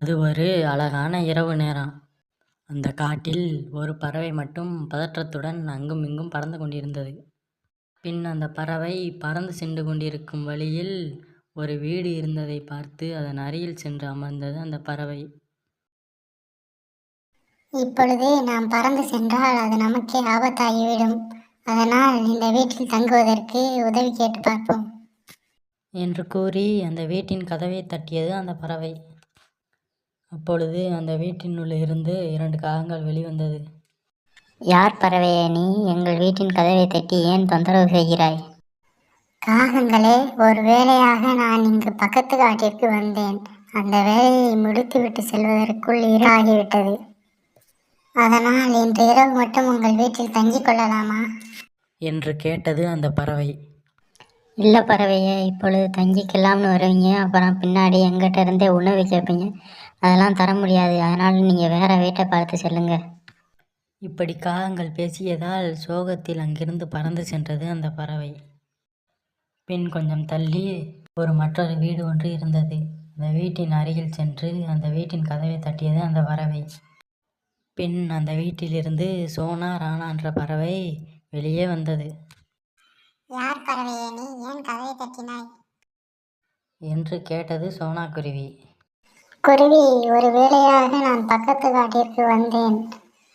அது ஒரு அழகான இரவு நேரம். அந்த காட்டில் ஒரு பறவை மட்டும் பதற்றத்துடன் அங்கும் இங்கும் பறந்து கொண்டிருந்தது. பின் அந்த பறவை பறந்து சென்று கொண்டிருக்கும் வழியில் ஒரு வீடு இருந்ததை பார்த்து அதன் அருகில் சென்று அமர்ந்தது அந்த பறவை. இப்பொழுது நாம் பறந்து சென்றால் அது நமக்கே ஆபத்தாகிவிடும். அதனால் இந்த வீட்டில் தங்குவதற்கு உதவி கேட்டு பார்ப்போம் என்று கூறி அந்த வீட்டின் கதவை தட்டியது அந்த பறவை. அப்பொழுது அந்த வீட்டினுள் இருந்து 2 காகங்கள் வெளிவந்தது. யார் பறவையே நீ? எங்கள் வீட்டின் கதவை தட்டி ஏன் தொந்தரவு செய்கிறாய்? காகங்களே, ஒரு வேலையாக நான் இங்கு பக்கத்து காட்டிற்கு வந்தேன். அந்த வேலையை முடித்துவிட்டு செல்வதற்குள் இருட்டாகிவிட்டது. அதனால் இன்று இரவு மட்டும் உங்கள் வீட்டில் தங்கிக் கொள்ளலாமா என்று கேட்டது அந்த பறவை. இல்லை பறவையே, இப்பொழுது தங்கிக்கலாம்னு வருவீங்க, அப்புறம் பின்னாடி எங்கிட்ட இருந்தே உணவு கேட்பீங்க. அதெல்லாம் தர முடியாது. அதனால் நீங்கள் வேறு வீட்டை பார்த்து செல்லுங்க. இப்படி காகங்கள் பேசியதால் சோகத்தில் அங்கிருந்து பறந்து சென்றது அந்த பறவை. பின் கொஞ்சம் தள்ளி மற்றொரு வீடு ஒன்று இருந்தது. அந்த வீட்டின் அருகில் சென்று அந்த வீட்டின் கதவை தட்டியது அந்த பறவை. பின் அந்த வீட்டிலிருந்து சோனா ராணா என்ற பறவை வெளியே வந்தது. யார் பறவையே நீ? ஏன் கதவை தட்டினாய் என்று கேட்டது சோனா குருவி. குருவி, ஒரு வேளையாக நான் பக்கத்து காட்டிற்கு வந்தேன்.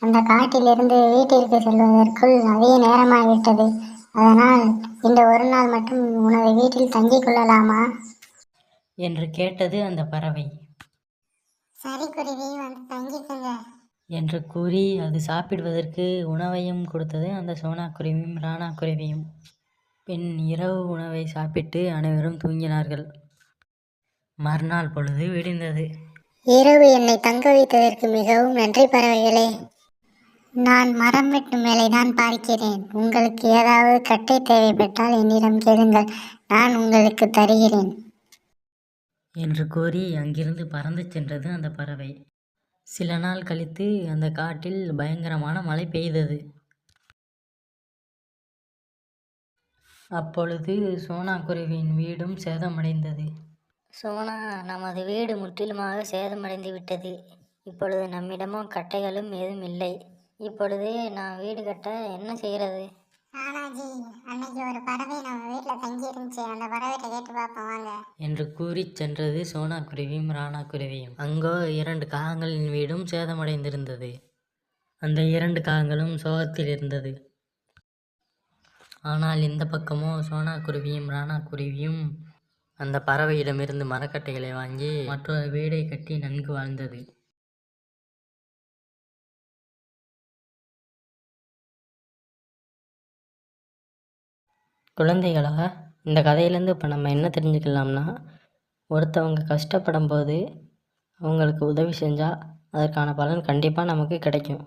அந்த காட்டிலிருந்து வீட்டிற்கு செல்வதற்குள் அதிக நேரமாகிவிட்டது. அதனால் இந்த ஒரு நாள் மட்டும் உனது வீட்டில் தங்கிக் கொள்ளலாமா என்று கேட்டது அந்த பறவை. சரி குருவி, வந்து தங்கிக்கங்க என்று கூறி அது சாப்பிடுவதற்கு உணவையும் கொடுத்தது அந்த சோனா குருவியும் ராணா குருவியும். பின் இரவு உணவை சாப்பிட்டு அனைவரும் தூங்கினார்கள். மறுநாள் பொழுது விடிந்தது. இரவு என்னை தங்க வைத்ததற்கு மிகவும் நன்றி பறவைகளே. நான் மரம் வெட்டும் வேலைதான் பார்க்கிறேன். உங்களுக்கு ஏதாவது கட்டை தேவைப்பட்டால் என்னிடம் கேளுங்கள், நான் உங்களுக்கு தருகிறேன் என்று கூறி அங்கிருந்து பறந்து சென்றது அந்த பறவை. சில நாள் கழித்து அந்த காட்டில் பயங்கரமான மழை பெய்தது. அப்பொழுது சோனா குருவியின் வீடும் சேதமடைந்தது. சோனா, நமது வீடு முற்றிலுமாக சேதமடைந்து விட்டது. இப்பொழுது நம்மிடமும் கட்டைகளும் எதுவும் இல்லை. இப்பொழுது நான் வீடு கட்ட என்ன செய்கிறது? ராணாஜி, அன்னைக்கு ஒரு பறவை நம்ம வீட்டில் தங்கி இருந்துச்சு. அந்த பறவைகிட்ட கேட்டு பார்ப்போம் வாங்க என்று கூறி சென்றது சோனா குருவியும் ராணா குருவியும். அங்கோ 2 காகங்களின் வீடும் சேதமடைந்திருந்தது. அந்த 2 காகங்களும் சோகத்தில் இருந்தது. ஆனால் இந்த பக்கமோ சோனா குருவியும் ராணா குருவியும் அந்த பறவையிடமிருந்து மரக்கட்டைகளை வாங்கி மற்றொரு வீடை கட்டி நன்கு வாழ்ந்தது. குழந்தைகளா, இந்த கதையிலேருந்து இப்போ நம்ம என்ன தெரிஞ்சுக்கலாம்னா, ஒருத்தவங்க கஷ்டப்படும் போது அவங்களுக்கு உதவி செஞ்சால் அதற்கான பலன் கண்டிப்பாக நமக்கு கிடைக்கும்.